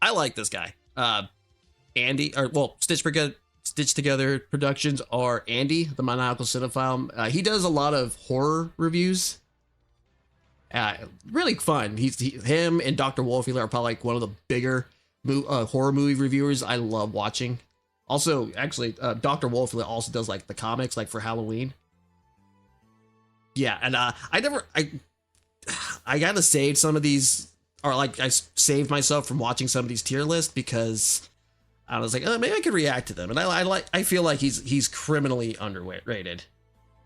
I like this guy. Andy, or well, Stitch Together Productions, or Andy, the Manical Cinephile. He does a lot of horror reviews. Really fun. Him and Dr. Wolfie are probably like one of the bigger horror movie reviewers I love watching. Also, actually, Dr. Wolfie also does like the comics, like for Halloween. Yeah, and I gotta save some of these, or like I saved myself from watching some of these tier lists because I was like, oh, maybe I could react to them, and I feel like he's criminally underrated.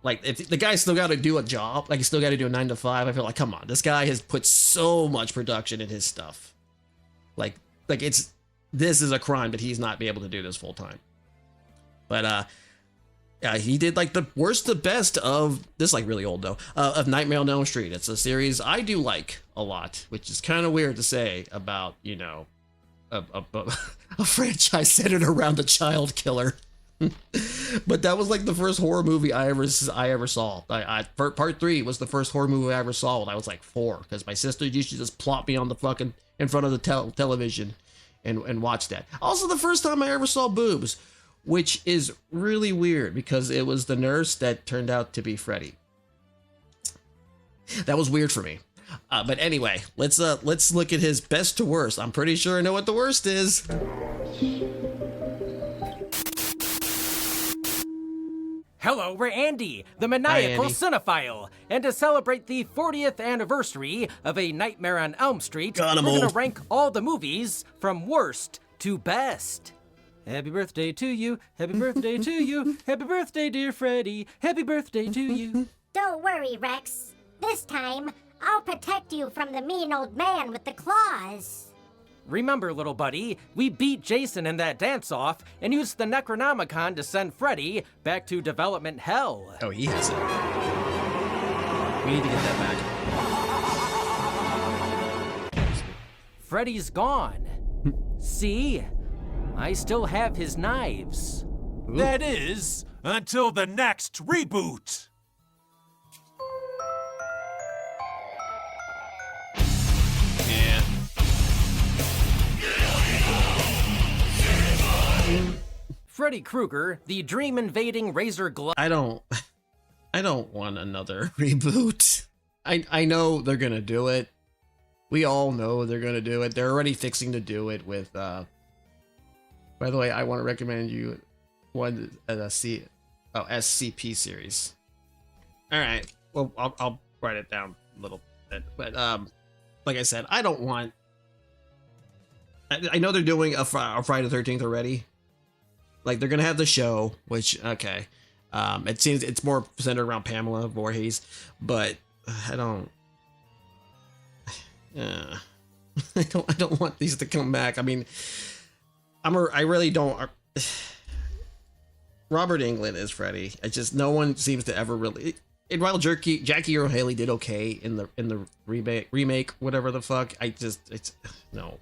Like, if the guy's still got to do a job, like he's still got to do a 9 to 5. I feel like, come on, this guy has put so much production in his stuff. Like this is a crime that he's not be able to do this full time. But yeah, he did like the worst to best of this, is like really old though, of Nightmare on Elm Street. It's a series I do like a lot, which is kind of weird to say about, you know, a franchise centered around a child killer. But that was like the first horror movie I ever saw. Part 3 was the first horror movie I ever saw when I was like 4, because my sister used to just plop me on the fucking in front of the television and watch that. Also, the first time I ever saw boobs, which is really weird because it was the nurse that turned out to be Freddy. That was weird for me. But anyway, let's look at his best to worst. I'm pretty sure I know what the worst is. Hello, we're Andy, the Maniacal Cinephile, and to celebrate the 40th anniversary of A Nightmare on Elm Street, we're gonna rank all the movies from worst to best. Happy birthday to you, happy birthday to you, happy birthday, dear Freddy, happy birthday to you. Don't worry, Rex. This time, I'll protect you from the mean old man with the claws. Remember, little buddy, we beat Jason in that dance-off and used the Necronomicon to send Freddy back to development hell. Oh, he has it. We need to get that back. Freddy's gone. See? I still have his knives. Ooh. That is, until the next reboot. Freddy Krueger, the dream-invading razor glove. I don't want another reboot. I know they're gonna do it. We all know they're gonna do it. They're already fixing to do it with. By the way, I want to recommend you one SCP series. All right. Well, I'll write it down a little bit. But like I said, I don't want. I know they're doing a Friday the 13th already. Like, they're gonna have the show, which, okay, it seems it's more centered around Pamela Voorhees, but I don't want these to come back. I mean, I really don't. Robert Englund is Freddy. It's just no one seems to ever really. And while Jackie Earle Haley did okay in the remake, whatever the fuck, it's no.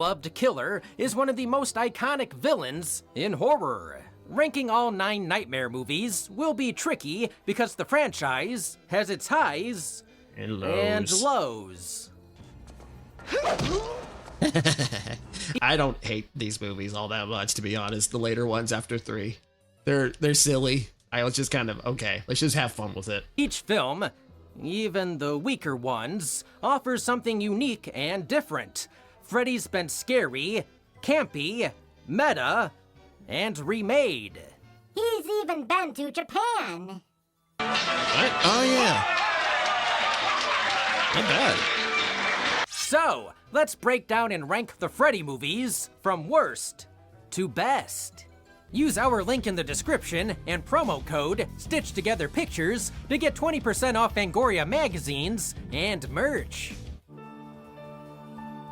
Loved Killer is one of the most iconic villains in horror. Ranking all 9 Nightmare movies will be tricky because the franchise has its highs and lows. I don't hate these movies all that much, to be honest. The later ones after 3, they're silly. I was just kind of, okay, let's just have fun with it. Each film, even the weaker ones, offers something unique and different. Freddy's been scary, campy, meta, and remade. He's even been to Japan. What? Oh, yeah. Not bad. So, let's break down and rank the Freddy movies from worst to best. Use our link in the description and promo code Stitch Together Pictures to get 20% off Fangoria magazines and merch.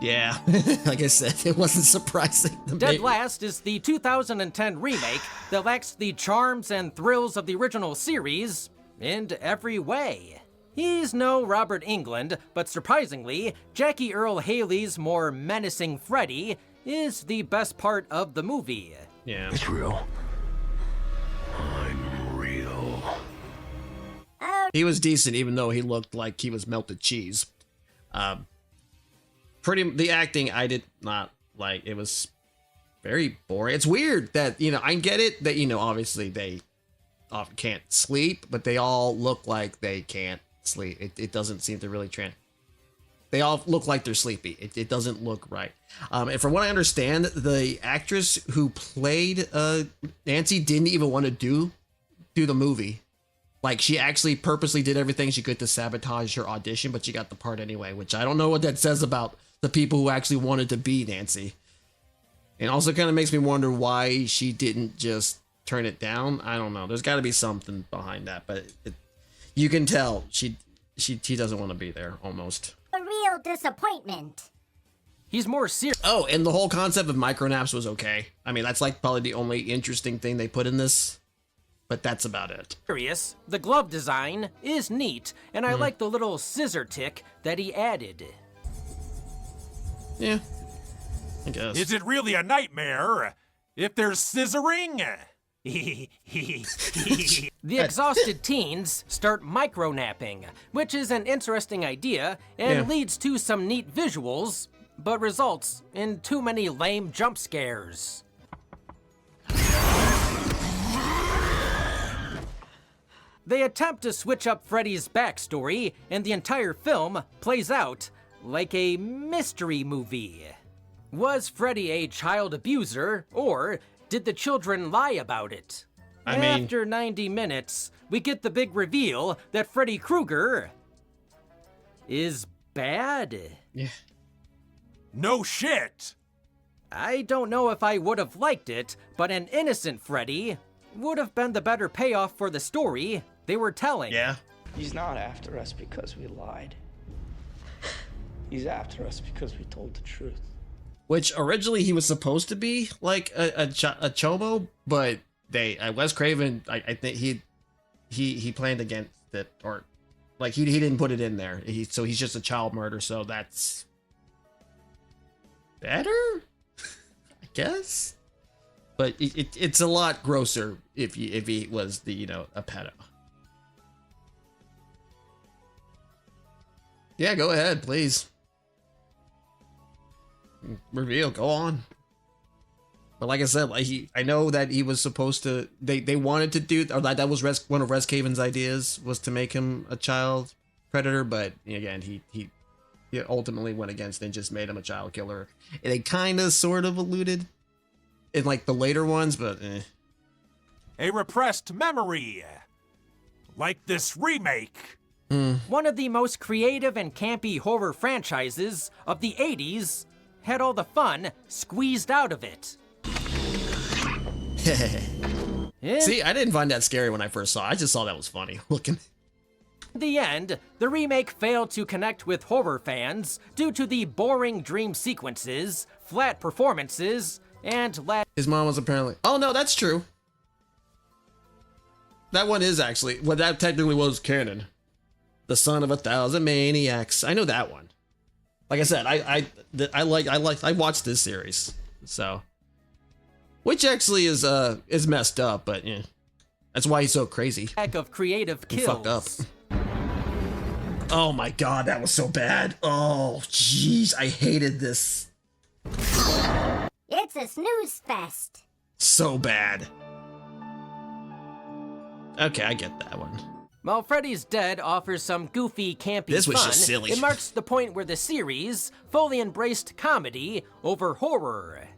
Yeah, like I said, it wasn't surprising. Dead Last is the 2010 remake that lacks the charms and thrills of the original series in every way. He's no Robert Englund, but surprisingly, Jackie Earle Haley's more menacing Freddy is the best part of the movie. Yeah. It's real. I'm real. He was decent, even though he looked like he was melted cheese. the acting I did not like. It was very boring. It's weird that, you know, I get it that, you know, obviously they often can't sleep, but they all look like they can't sleep. It doesn't seem to really they all look like they're sleepy. It doesn't look right. And from what I understand, the actress who played Nancy didn't even want to do the movie. Like, she actually purposely did everything she could to sabotage her audition, but she got the part anyway, which I don't know what that says about the people who actually wanted to be Nancy. And also kind of makes me wonder why she didn't just turn it down. I don't know. There's got to be something behind that, but you can tell she doesn't want to be there almost. A real disappointment. He's more serious. Oh, and the whole concept of micronaps was okay. I mean, that's like probably the only interesting thing they put in this, but that's about it. The glove design is neat, and I like the little scissor tick that he added. Yeah, I guess. Is it really a nightmare if there's scissoring? The exhausted teens start micronapping, which is an interesting idea and leads to some neat visuals, but results in too many lame jump scares. They attempt to switch up Freddy's backstory, and the entire film plays out like a mystery movie. Was Freddy a child abuser, or did the children lie about it? After 90 minutes, we get the big reveal that Freddy Krueger is bad. Yeah. No shit! I don't know if I would have liked it, but an innocent Freddy would have been the better payoff for the story they were telling. Yeah. He's not after us because we lied. He's after us because we told the truth. Which originally he was supposed to be like a chomo, but Wes Craven, I think he planned against it, or like he didn't put it in there. So he's just a child murderer. So that's better, I guess. But it's a lot grosser if he was the, you know, a pedo. Yeah, go ahead, please. Reveal, go on. But like I said, I know that he was supposed to. They wanted to do, or that was one of Wes Craven's ideas, was to make him a child predator. But again, he ultimately went against it and just made him a child killer. And they kind of, sort of alluded in like the later ones, but A repressed memory. Like this remake. One of the most creative and campy horror franchises of the 80s had all the fun squeezed out of it. See, I didn't find that scary when I first saw it. I just saw that was funny looking. In the end, the remake failed to connect with horror fans due to the boring dream sequences, flat performances, and His mom was apparently... Oh, no, that's true. That one is actually... Well, that technically was canon. The son of 1,000 maniacs. I know that one. Like I said, I watched this series, so... Which actually is messed up, but yeah. That's why he's so crazy. lack of creative kills. He fucked up. Oh my god, that was so bad. Oh, jeez, I hated this. It's a snooze fest. So bad. Okay, I get that one. While Freddy's Dead offers some goofy, campy This was fun, just silly. it marks the point where the series fully embraced comedy over horror.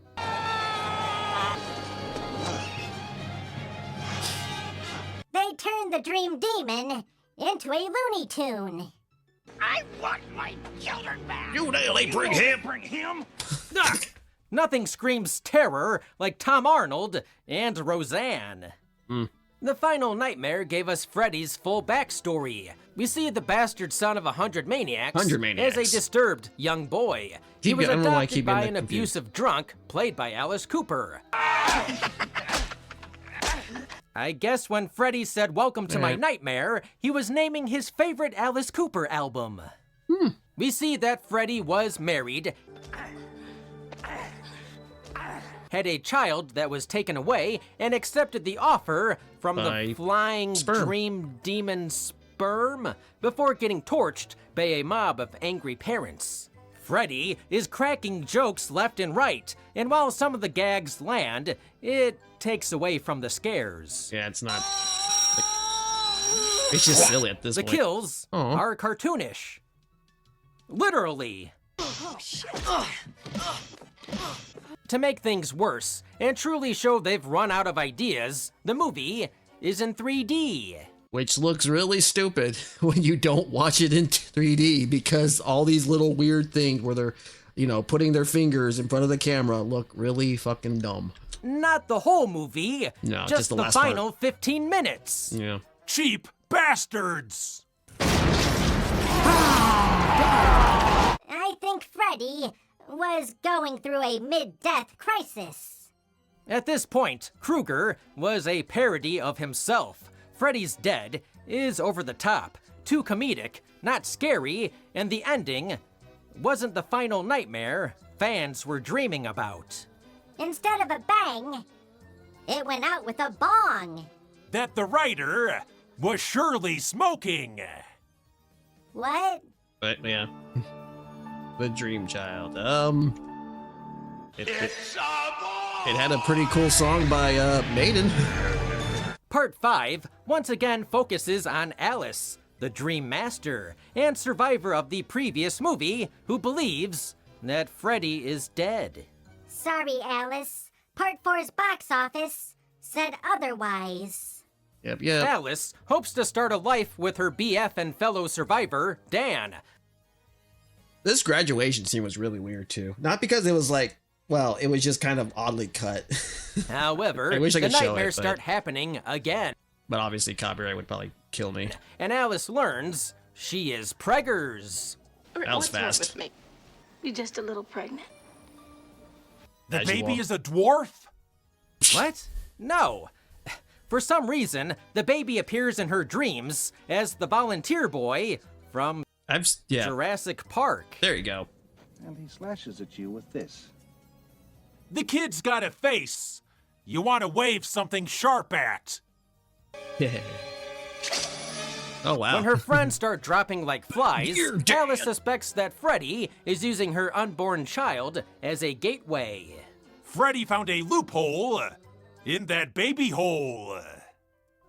They turned the Dream Demon into a Looney Tune. I want my children back. You nearly bring him. Bring him. Nothing screams terror like Tom Arnold and Roseanne. The final nightmare gave us Freddy's full backstory. We see the bastard son of 100 maniacs, 100 maniacs. as a disturbed young boy. He was I don't know why I adopted keep by getting an that confused. abusive drunk played by Alice Cooper. I guess when Freddy said welcome to my nightmare, he was naming his favorite Alice Cooper album. We see that Freddy was married, had a child that was taken away, and accepted the offer from By the flying sperm. dream demon sperm before getting torched by a mob of angry parents. Freddy is cracking jokes left and right, and while some of the gags land, it takes away from the scares. Yeah, it's not. It's just silly at this The point. kills are cartoonish. Literally. To make things worse, and truly show they've run out of ideas, the movie is in 3D. Which looks really stupid when you don't watch it in 3D, because all these little weird things where they're, you know, putting their fingers in front of the camera look really fucking dumb. Not the whole movie, No, just the the last final part. 15 minutes. Yeah. Cheap bastards! I think Freddy was going through a mid-death crisis. At this point, Krueger was a parody of himself. Freddy's Dead is over the top, too comedic, not scary, and the ending wasn't the final nightmare fans were dreaming about. Instead of a bang, it went out with a bong. That the writer was surely smoking. What? But yeah. The Dream Child. It had a pretty cool song by Maiden. Part 5 once again focuses on Alice, the Dream Master, and survivor of the previous movie, who believes that Freddy is dead. Sorry, Alice. Part 4's box office said otherwise. Yep. Alice hopes to start a life with her BF and fellow survivor, Dan. This graduation scene was really weird too. Not because it was like, well, it was just kind of oddly cut. However, I wish I the could show nightmares it, but- start happening again, But obviously copyright would probably kill me. and Alice learns she is preggers. That was What's wrong fast. with me? You're just a little pregnant. The As you baby walk. is a dwarf? What? No. For some reason, the baby appears in her dreams as the volunteer boy from Yeah. Jurassic Park. There you go. And he slashes at you with this. The kid's got a face you want to wave something sharp at. Oh wow. When her friends start dropping like flies, You're dead. Alice suspects that Freddy is using her unborn child as a gateway. Freddy found a loophole in that baby hole.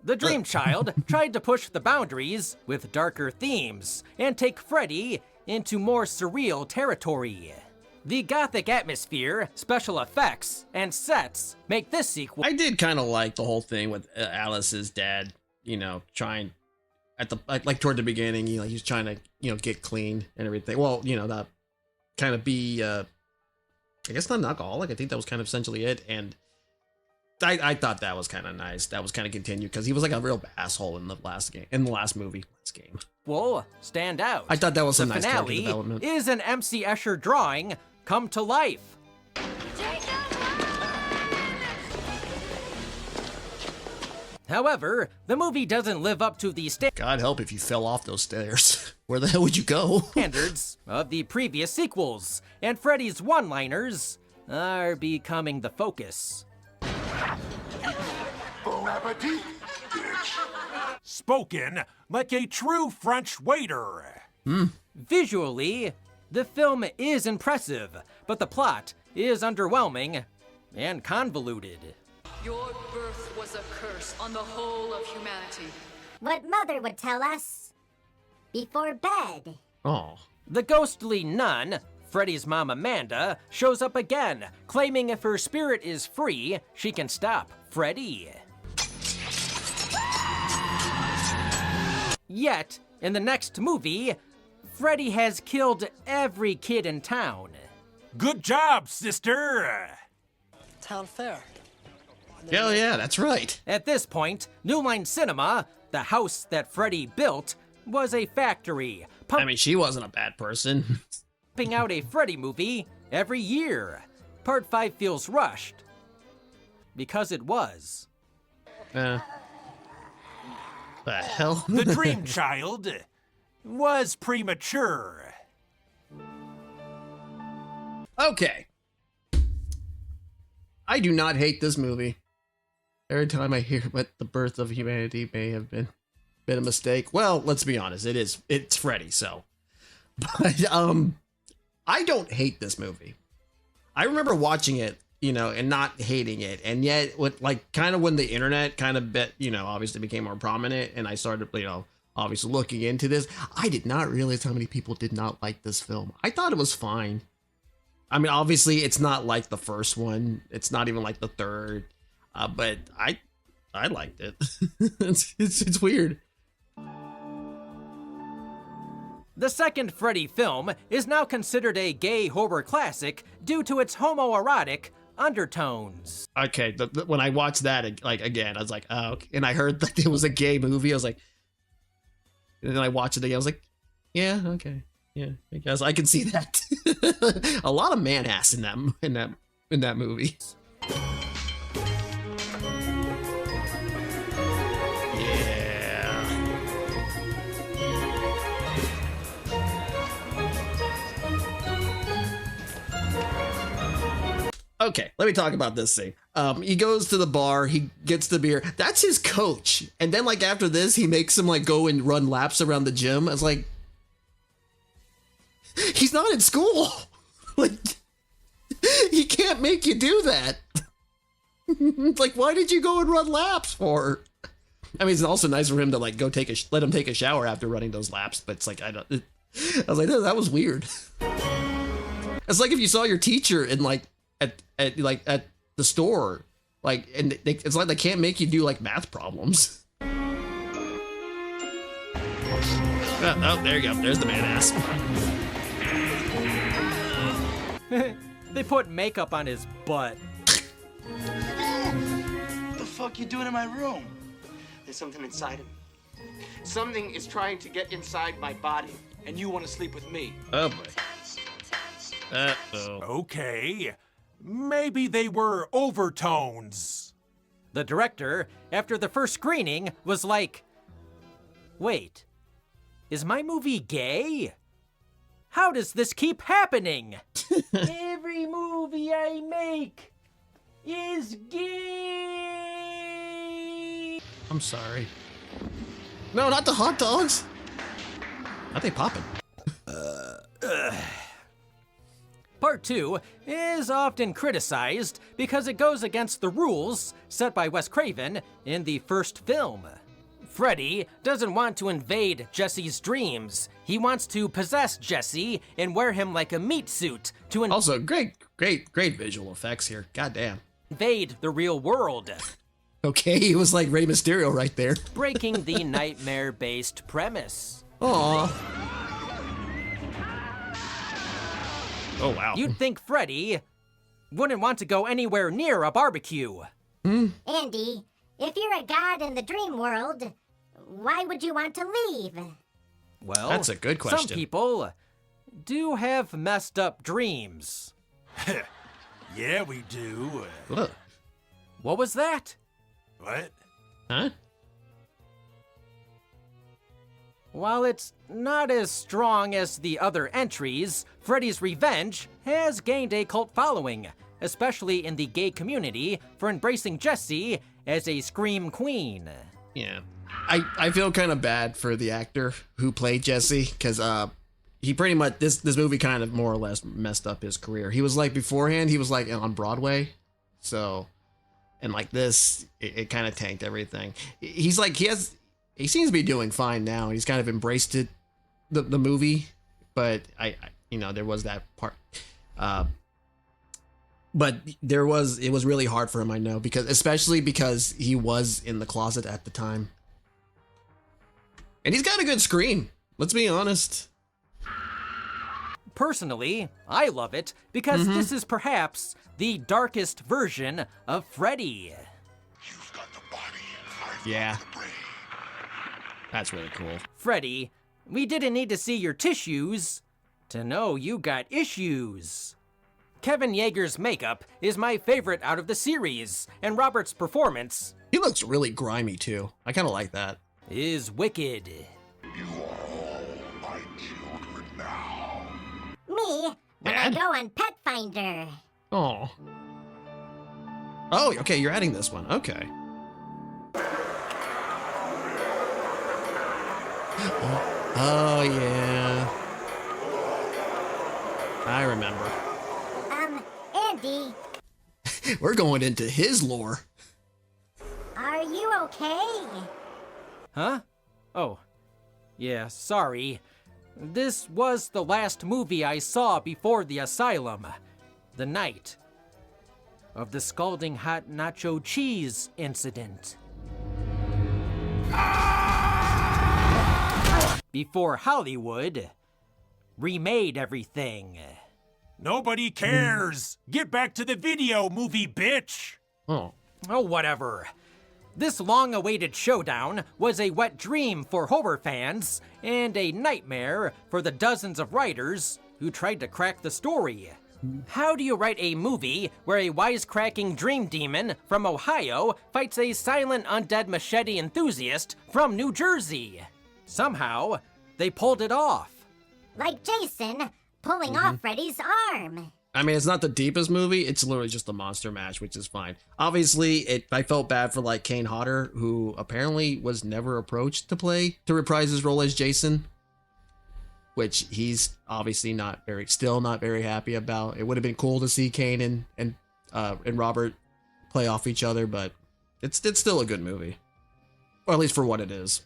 The Dream Child tried to push the boundaries with darker themes and take Freddy into more surreal territory. The gothic atmosphere, special effects, and sets make this sequel I did kind of like the whole thing with Alice's dad, you know, trying at the like toward the beginning, you know, he's trying to, you know, get clean and everything. Well, you know, that kind of be I guess not an alcoholic. I think that was kind of essentially it. And I thought that was kind of nice. That was kind of continued because he was like a real asshole in the last game, in the last movie, last game. stand out. I thought that was The some nice character finale development. is an MC Escher drawing come to life. However, the movie doesn't live up to the God help if you fell off those stairs. Where the hell would you go? standards of the previous sequels, and Freddy's one-liners are becoming the focus. Spoken like a true French waiter. Visually, the film is impressive, but the plot is underwhelming and convoluted. Your birth was a curse on the whole of humanity. What Mother would tell us before bed. Oh. The ghostly nun, Freddy's mom Amanda, shows up again, claiming if her spirit is free, she can stop Freddy. Yet, in the next movie, Freddy has killed every kid in town. Good job, sister. Town fair. Hell yeah, that's right. At this point, New Line Cinema, the house that Freddy built, was a factory, I mean, she wasn't a bad person. pumping out a Freddy movie every year. Part 5 feels rushed, because it was. The hell? The Dream Child was premature. Okay. I do not hate this movie. Every time I hear what the birth of humanity may have been a mistake. Well, let's be honest, it's Freddy, so. But I don't hate this movie. I remember watching it, and not hating it. And yet, when the internet kind of obviously became more prominent, and I started, obviously looking into this, I did not realize how many people did not like this film. I thought it was fine. I mean, obviously, it's not like the first one. It's not even like the third. But I liked it. it's weird. The second Freddy film is now considered a gay horror classic due to its homoerotic undertones. Okay, when I watched that again, I was like, oh, okay. And I heard that it was a gay movie. I was like, and then I watched it again. I was like, yeah, okay, yeah, I guess I can see that. A lot of man ass in that movie. Okay, let me talk about this thing. He goes to the bar, he gets the beer. That's his coach. And then after this, he makes him go and run laps around the gym. I was like, he's not in school. He can't make you do that. It's why did you go and run laps for? I mean, it's also nice for him to go let him take a shower after running those laps. But it's I was like, that was weird. It's like if you saw your teacher in at the store, and it's like they can't make you do math problems. Oh, there you go. There's the man ass. They put makeup on his butt. What the fuck you doing in my room? There's something inside him. Something is trying to get inside my body, and you want to sleep with me. Oh boy. Uh-oh. Okay. Maybe they were overtones. The director, after the first screening, was like, wait, is my movie gay? How does this keep happening? Every movie I make is gay. I'm sorry. No, not the hot dogs. Are they popping? Part 2 is often criticized because it goes against the rules set by Wes Craven in the first film. Freddy doesn't want to invade Jesse's dreams. He wants to possess Jesse and wear him like a meat suit to also great visual effects here. Goddamn. Invade the real world. Okay, he was like Rey Mysterio right there. Breaking the nightmare-based premise. Aww. Oh, wow. You'd think Freddy wouldn't want to go anywhere near a barbecue. Andy, if you're a god in the dream world, why would you want to leave? Well, that's a good question. Some people do have messed up dreams. Yeah, we do. Look. What was that? What? Huh? While it's not as strong as the other entries, Freddy's Revenge has gained a cult following, especially in the gay community, for embracing Jessie as a scream queen. Yeah. I feel kind of bad for the actor who played Jesse, because he pretty much, this movie kind of more or less messed up his career. He was beforehand, he was on Broadway, so, and this, it kind of tanked everything. He seems to be doing fine now. He's kind of embraced it, the movie, but there was that part. But it was really hard for him, I know, especially because he was in the closet at the time. And he's got a good scream, let's be honest. Personally, I love it because this is perhaps the darkest version of Freddy. You've got the body, I've yeah. got the brain. That's really cool. Freddy, we didn't need to see your tissues to know you got issues. Kevin Yeager's makeup is my favorite out of the series, and Robert's performance... He looks really grimy, too. I kind of like that. ...is wicked. You are all my children now. Me, when I go on Pet Finder. Oh. Oh, okay, you're adding this one. Okay. Oh, yeah. I remember. Andy, We're going into his lore. are you okay? Huh? Oh. Yeah, sorry. This was the last movie I saw before the asylum. The night of the scalding hot nacho cheese incident. Before Hollywood remade everything. Nobody cares. Get back to the video, movie bitch. Oh. Oh, whatever. This long-awaited showdown was a wet dream for horror fans and a nightmare for the dozens of writers who tried to crack the story. How do you write a movie where a wisecracking dream demon from Ohio fights a silent undead machete enthusiast from New Jersey? Somehow, they pulled it off. Like Jason pulling off Freddy's arm. I mean, it's not the deepest movie. It's literally just a monster mash, which is fine. Obviously, I felt bad for like Kane Hodder, who apparently was never approached to reprise his role as Jason, which he's obviously still not very happy about. It would have been cool to see Kane and Robert play off each other, but it's still a good movie, or at least for what it is.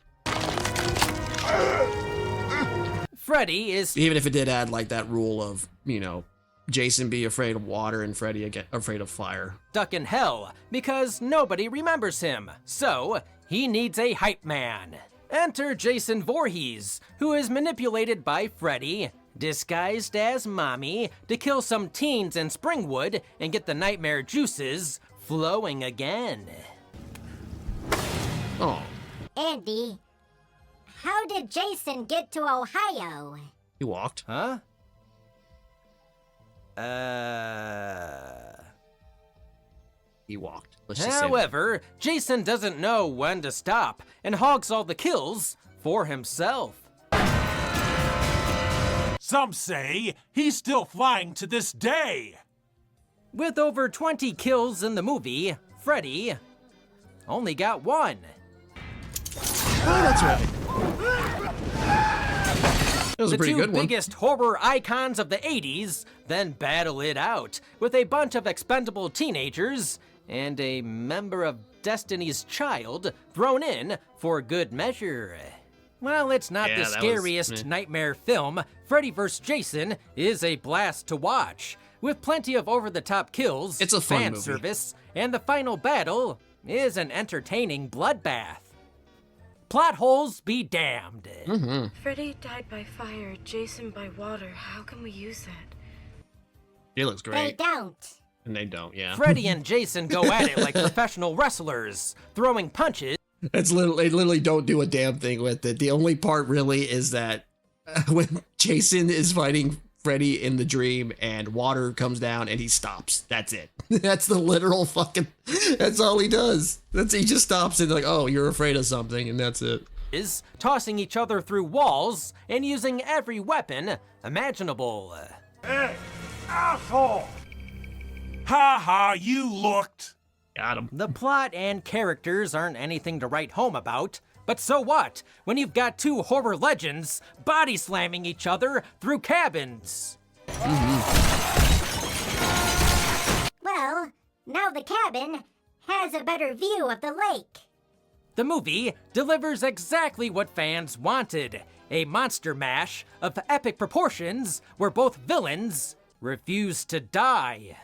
Freddy is... Even if it did add like that rule of, you know, Jason be afraid of water and Freddy afraid of fire. stuck in hell because nobody remembers him, so he needs a hype man. Enter Jason Voorhees, who is manipulated by Freddy, disguised as Mommy, to kill some teens in Springwood and get the nightmare juices flowing again. Oh. Andy, how did Jason get to Ohio? He walked. Huh? He walked. Let's just say However, Jason doesn't know when to stop and hogs all the kills for himself. Some say he's still flying to this day. With over 20 kills in the movie, Freddy only got one. Oh, that's right. That was a pretty good one. The two biggest horror icons of the 80s then battle it out with a bunch of expendable teenagers and a member of Destiny's Child thrown in for good measure. While it's not the scariest nightmare film, Freddy vs. Jason is a blast to watch, with plenty of over-the-top kills, it's a fun fan movie. service, and the final battle is an entertaining bloodbath. Plot holes be damned. Freddy died by fire, Jason by water. How can we use that? He looks They great. don't. And they don't, yeah. Freddy and Jason go at it like professional wrestlers, throwing punches. They literally don't do a damn thing with it. The only part really is that when Jason is fighting Freddy in the dream and water comes down and he stops. That's it. That's the literal fucking, that's all he does. He just stops and like, oh, you're afraid of something, and that's it. Is tossing each other through walls and using every weapon imaginable. Hey, asshole! Ha ha, you looked. Got him. The plot and characters aren't anything to write home about, but so what when you've got two horror legends body slamming each other through cabins? Well, now the cabin has a better view of the lake. The movie delivers exactly what fans wanted, a monster mash of epic proportions where both villains refuse to die.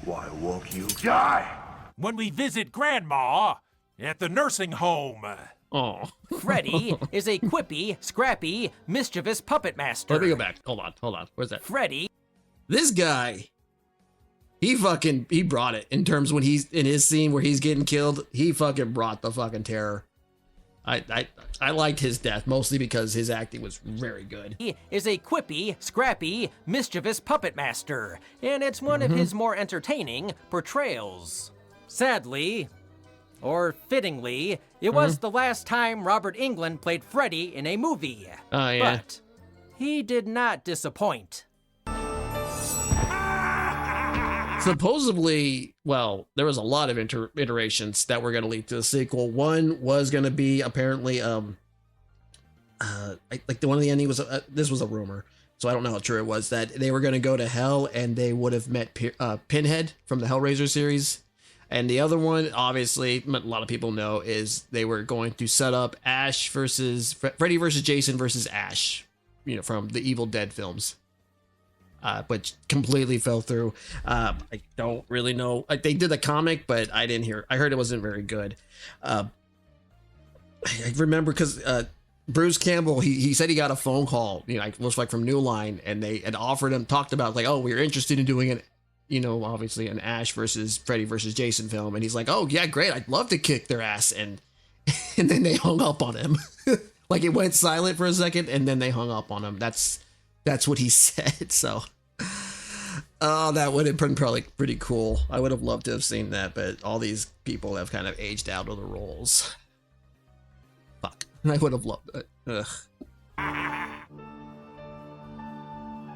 Why won't you die? When we visit Grandma at the nursing home. Oh. Freddy is a quippy, scrappy, mischievous puppet master. Let me go back. Hold on. Where's that? Freddy. This guy, he brought it in terms when he's in his scene where he's getting killed. He fucking brought the fucking terror. I liked his death mostly because his acting was very good. He is a quippy, scrappy, mischievous puppet master, and it's one of his more entertaining portrayals. Sadly, or fittingly, it was the last time Robert Englund played Freddy in a movie. Oh, yeah. But he did not disappoint. Supposedly, well, there was a lot of iterations that were going to lead to the sequel. One was going to be apparently, like the one at the ending was, this was a rumor, so I don't know how true it was, that they were going to go to hell and they would have met Pinhead from the Hellraiser series. And the other one, obviously, a lot of people know, is they were going to set up Ash versus Freddy versus Jason versus Ash, you know, from the Evil Dead films. Which completely fell through. I don't really know. They did the comic, but I didn't hear. I heard it wasn't very good. I remember because Bruce Campbell, he said he got a phone call, you know, it was like from New Line, and they had offered him, talked about like, oh, we're interested in doing it. You know, obviously an Ash versus Freddy versus Jason film. And he's like, oh yeah, great. I'd love to kick their ass. And then they hung up on him. Like it went silent for a second and then they hung up on him. That's what he said. So, oh, that would have been probably pretty cool. I would have loved to have seen that, but all these people have kind of aged out of the roles. Fuck. I would have loved it. Ugh.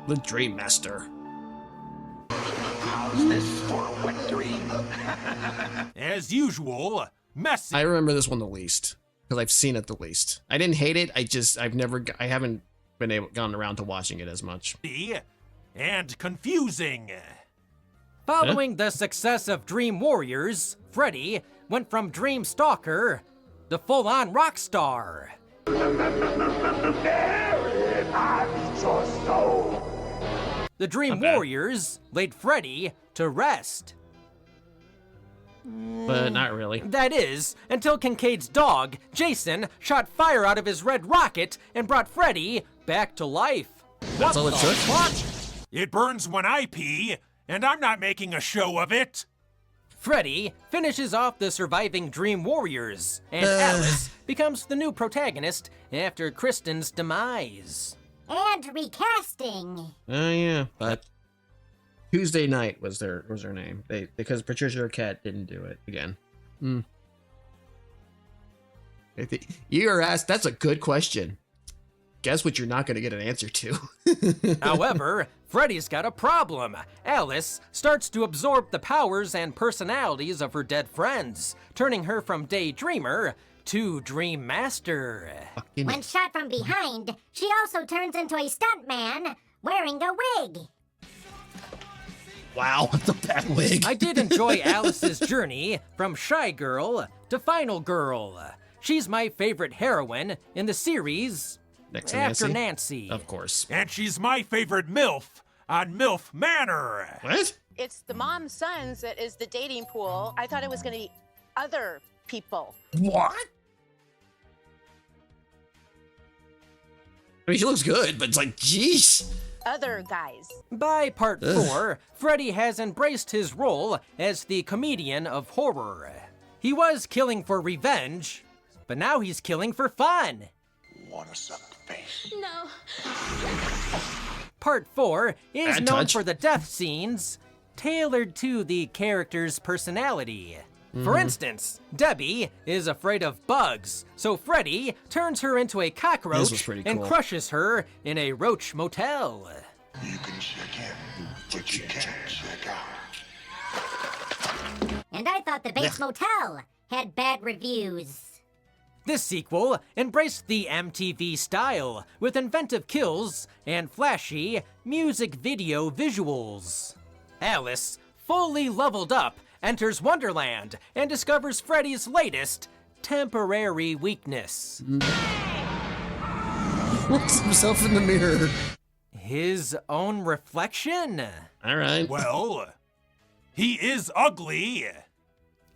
The Dream Master. How's this for a wet dream? As usual, messy. I remember this one the least because I've seen it the least. I didn't hate it. I haven't gotten around to watching it as much. And confusing. Following the success of Dream Warriors, Freddy went from Dream Stalker to full-on rock star. The Dream Warriors laid Freddy to rest. But not really. That is, until Kincaid's dog, Jason, shot fire out of his red rocket and brought Freddy back to life. That's all it took? What? It burns when I pee, and I'm not making a show of it. Freddy finishes off the surviving Dream Warriors, and Alice becomes the new protagonist after Kristen's demise. And recasting. Oh yeah, but Tuesday Night was their name. Because Patricia Arquette didn't do it again. You are asked. That's a good question. Guess what you're not going to get an answer to. However, Freddy's got a problem. Alice starts to absorb the powers and personalities of her dead friends, turning her from Daydreamer to Dream Master. When shot from behind, she also turns into a stuntman wearing a wig. Wow, that's a bad wig. I did enjoy Alice's journey from Shy Girl to Final Girl. She's my favorite heroine in the series after Nancy. Of course. And she's my favorite MILF on MILF Manor. What? It's the mom's sons that is the dating pool. I thought it was going to be other people. What? I mean, she looks good, but it's like, jeez. Other guys. By part 4, Freddy has embraced his role as the comedian of horror. He was killing for revenge, but now he's killing for fun. Wanna suck the face? No. Part 4 is Bad known touch. for the death scenes tailored to the character's personality. For instance, Debbie is afraid of bugs, so Freddy turns her into a cockroach and crushes her in a roach motel. You can check in, but you can't check out. And I thought the Bates Motel had bad reviews. This sequel embraced the MTV style with inventive kills and flashy music video visuals. Alice, fully leveled up, enters Wonderland and discovers Freddy's latest temporary weakness. Looks himself in the mirror. His own reflection. All right. Well, he is ugly.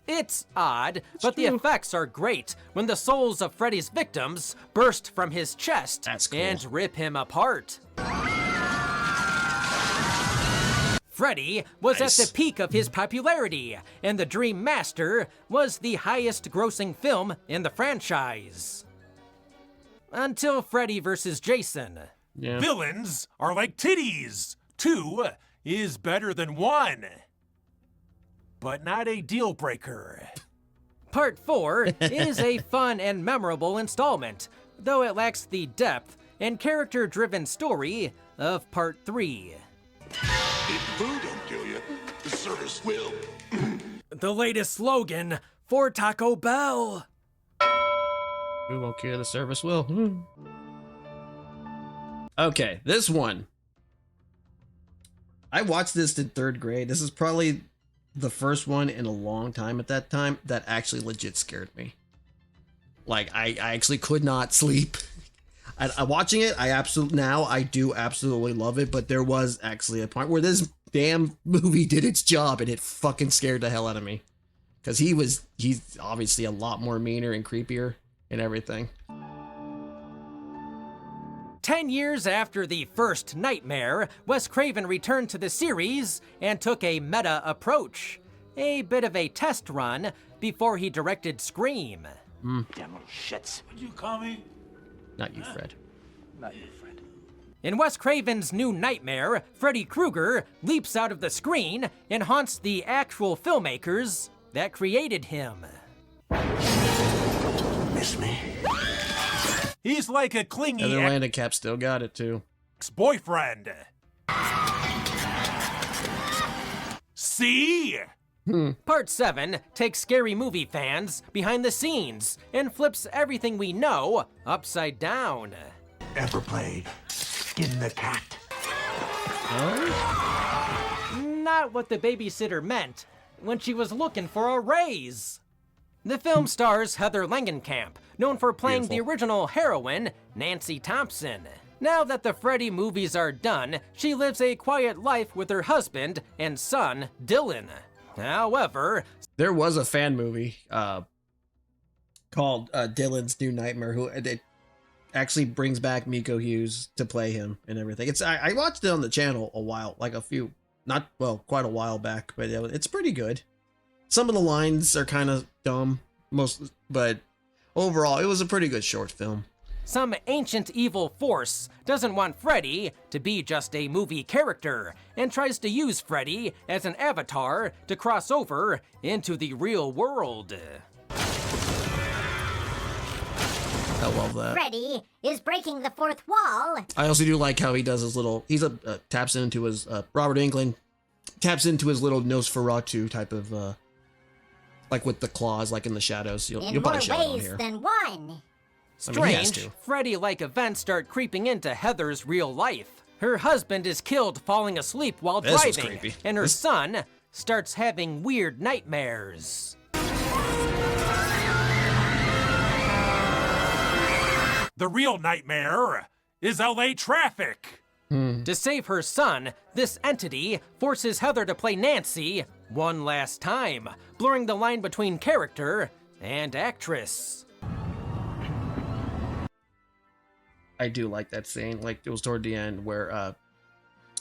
It's odd, but the effects are great when the souls of Freddy's victims burst from his chest and rip him apart. Freddy was at the peak of his popularity, and The Dream Master was the highest-grossing film in the franchise. Until Freddy vs. Jason. Yeah. Villains are like titties. 2 is better than 1. But not a deal breaker. Part 4 is a fun and memorable installment, though it lacks the depth and character-driven story of Part 3. If food don't kill you, the service will. The latest slogan for Taco Bell. We won't kill, the service will. Okay, this one. I watched this in 3rd grade. This is probably the first one in a long time at that time that actually legit scared me. Like, I actually could not sleep. Watching it, I do absolutely love it, but there was actually a point where this damn movie did its job and it fucking scared the hell out of me. Because he's obviously a lot more meaner and creepier and everything. 10 years after the first Nightmare, Wes Craven returned to the series and took a meta approach. A bit of a test run before he directed Scream. Damn little shits. What'd you call me? Not you, Fred. Not you, Fred. In Wes Craven's new Nightmare, Freddy Krueger leaps out of the screen and haunts the actual filmmakers that created him. Miss me? He's like a clingy Heather Landicap still got it, too. ex-boyfriend. See? Part 7 takes scary movie fans behind the scenes and flips everything we know upside down. Ever played Skin the Cat? Not what the babysitter meant when she was looking for a raise. The film stars Heather Langenkamp, known for playing the original heroine, Nancy Thompson. Now that the Freddy movies are done, she lives a quiet life with her husband and son, Dylan. However, there was a fan movie called Dylan's New Nightmare, who it actually brings back Miko Hughes to play him and everything. I watched it on the channel quite a while back, but it's pretty good. Some of the lines are kind of dumb, but overall, it was a pretty good short film. some ancient evil force doesn't want Freddy to be just a movie character and tries to use Freddy as an avatar to cross over into the real world. I love that. Freddy is breaking the fourth wall. I also do like how he does his little, taps into his, Robert Englund taps into his little Nosferatu type of, like with the claws, like in the shadows. You'll probably show it on here. In more ways than one. Strange, Freddy-like events start creeping into Heather's real life. Her husband is killed falling asleep while driving, and her son starts having weird nightmares. The real nightmare is LA traffic. To save her son, this entity forces Heather to play Nancy one last time, blurring the line between character and actress. I do like that scene. Like, it was toward the end where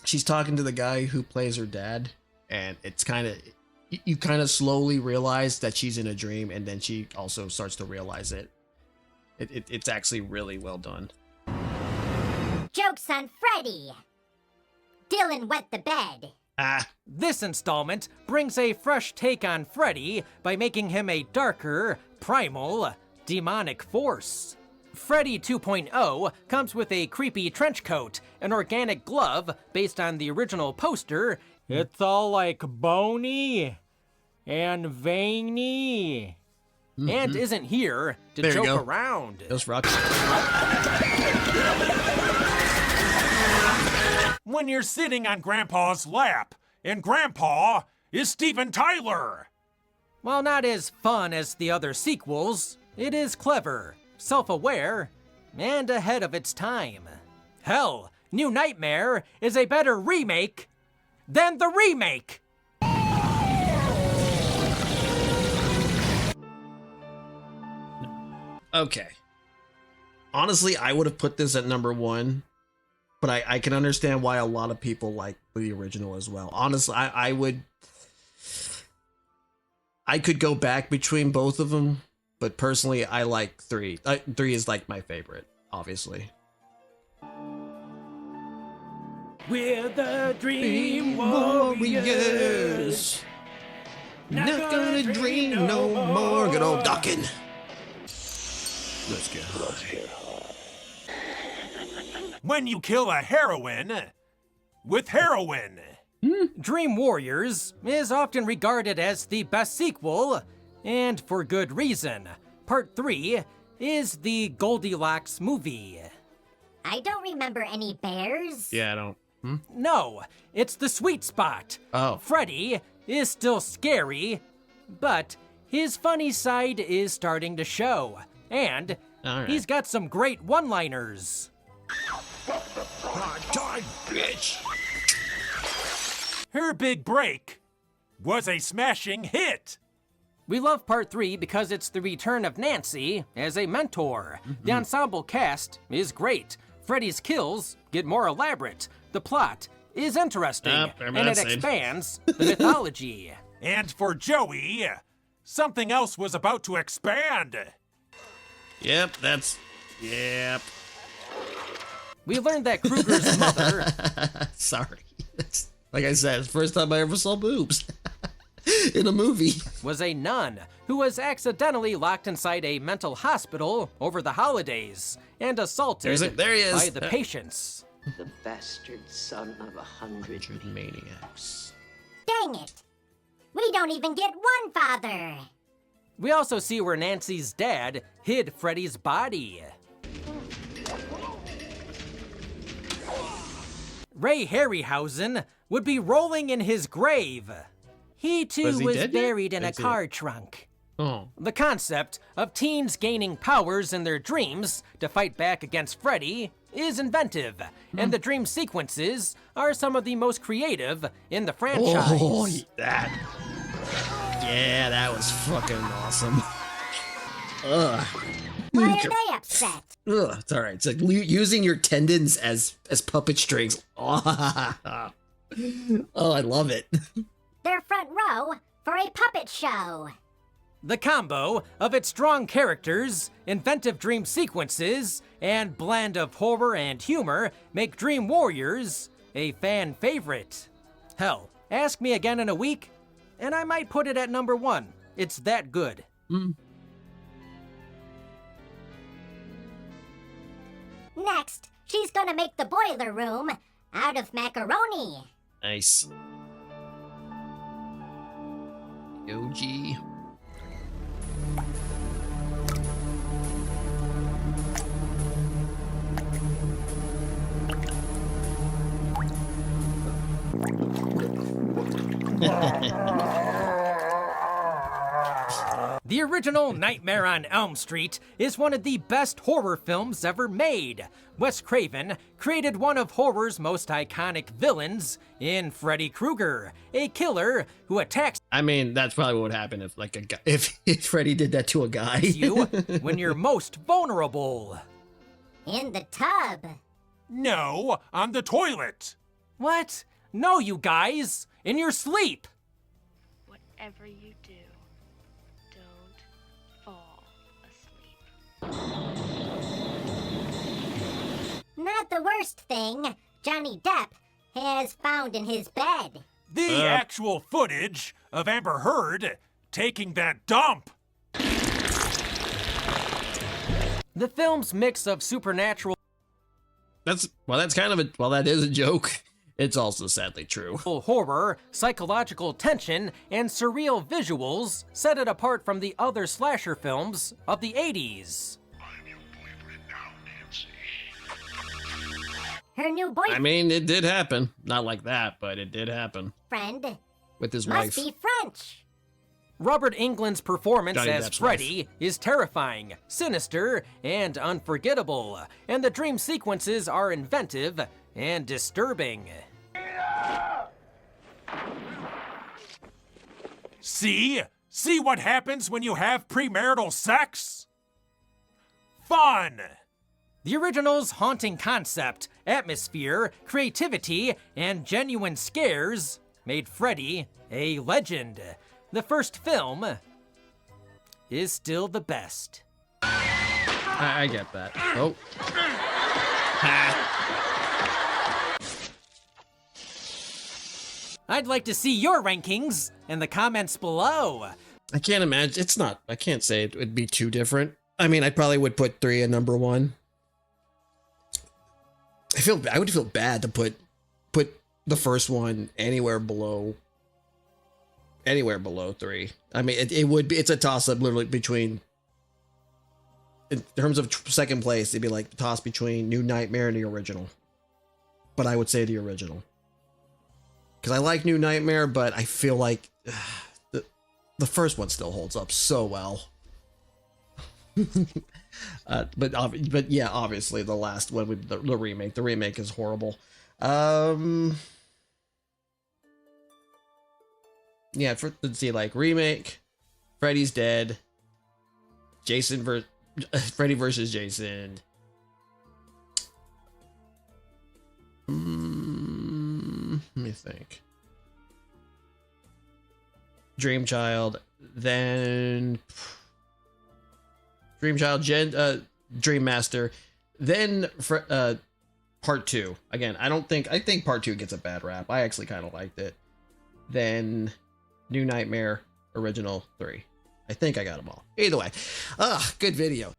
she's talking to the guy who plays her dad, and it's kind of, you kind of slowly realize that she's in a dream, and then she also starts to realize it. It's actually really well done. Joke's on Freddy. Dylan wet the bed. This installment brings a fresh take on Freddy by making him a darker, primal, demonic force. Freddy 2.0 comes with a creepy trench coat, an organic glove based on the original poster. It's all like bony and veiny. And isn't here to joke around. Those rocks. When you're sitting on Grandpa's lap, and Grandpa is Steven Tyler. While not as fun as the other sequels, it is clever, self-aware, and ahead of its time. Hell, New Nightmare is a better remake than the remake! Okay. Honestly, I would have put this at #1, but I can understand why a lot of people like the original as well. Honestly, I could go back between both of them, but personally, I like 3. 3 is like my favorite, obviously. We're the Dream Warriors. Not gonna dream no more. Good old Dawkins. Let's get high. When you kill a heroine with heroin. Dream Warriors is often regarded as the best sequel, and for good reason. Part 3 is the Goldilocks movie. I don't remember any bears. Yeah, I don't. No, it's the sweet spot. Oh. Freddy is still scary, but his funny side is starting to show. And he's got some great one-liners. Hard time, bitch! Her big break was a smashing hit. We love part 3 because it's the return of Nancy as a mentor. The ensemble cast is great. Freddy's kills get more elaborate. The plot is interesting, and it expands the mythology. And for Joey, something else was about to expand. Yep. We learned that Kruger's mother... Sorry. Like I said, it's the first time I ever saw boobs. In a movie. Was a nun who was accidentally locked inside a mental hospital over the holidays and assaulted there he is. by the patients. The bastard son of 100 maniacs. Dang it! We don't even get one father! We also see where Nancy's dad hid Freddy's body. Ray Harryhausen would be rolling in his grave. He too was buried in a car trunk. Oh. The concept of teens gaining powers in their dreams to fight back against Freddy is inventive, and the dream sequences are some of the most creative in the franchise. Oh, that was fucking awesome. Ugh. Why are they upset? Ugh, it's all right. It's like using your tendons as puppet strings. Oh, I love it. They're front row for a puppet show. The combo of its strong characters, inventive dream sequences, and blend of horror and humor make Dream Warriors a fan favorite. Hell, ask me again in a week, and I might put it at number 1. It's that good. Next, she's gonna make the boiler room out of macaroni. Nice. OG. The original Nightmare on Elm Street is one of the best horror films ever made. Wes Craven created one of horror's most iconic villains in Freddy Krueger, a killer who attacks I mean, that's probably what would happen if, like, a guy, if Freddy did that to a guy. you when you're most vulnerable. In the tub. No, on the toilet. What? No, you guys! In your sleep! Whatever you do, don't fall asleep. Not the worst thing Johnny Depp has found in his bed. The actual footage of Amber Heard taking that dump. The film's mix of supernatural That is a joke. It's also sadly true. horror, psychological tension, and surreal visuals set it apart from the other slasher films of the 80s. Her new boyfriend. I mean, it did happen. Not like that, but it did happen. With his must wife. be French. Robert Englund's performance Johnny as Depp's Freddy is terrifying, sinister, and unforgettable, and the dream sequences are inventive and disturbing. See? See what happens when you have premarital sex? Fun! The original's haunting concept, atmosphere, creativity, and genuine scares made Freddy a legend. The first film is still the best. I get that. Oh. I'd like to see your rankings in the comments below. I can't imagine. I can't say it would be too different. I mean, I probably would put 3 at number 1. I would feel bad to put the first one anywhere below 3. I mean, it's a toss up literally between, in terms of second place, it'd be like the toss between New Nightmare and the original. but I would say the original. Because I like New Nightmare, but I feel like the first one still holds up so well. But yeah, obviously the last one with the remake. The remake is horrible. Yeah, let's see, like remake, Freddy's Dead, Freddy versus Jason. Let me think. Dream Child, then Dream Child, Dream Master, then Part 2. Again, I think Part 2 gets a bad rap. I actually kind of liked it. Then New Nightmare, Original 3. I think I got them all. Either way, good video.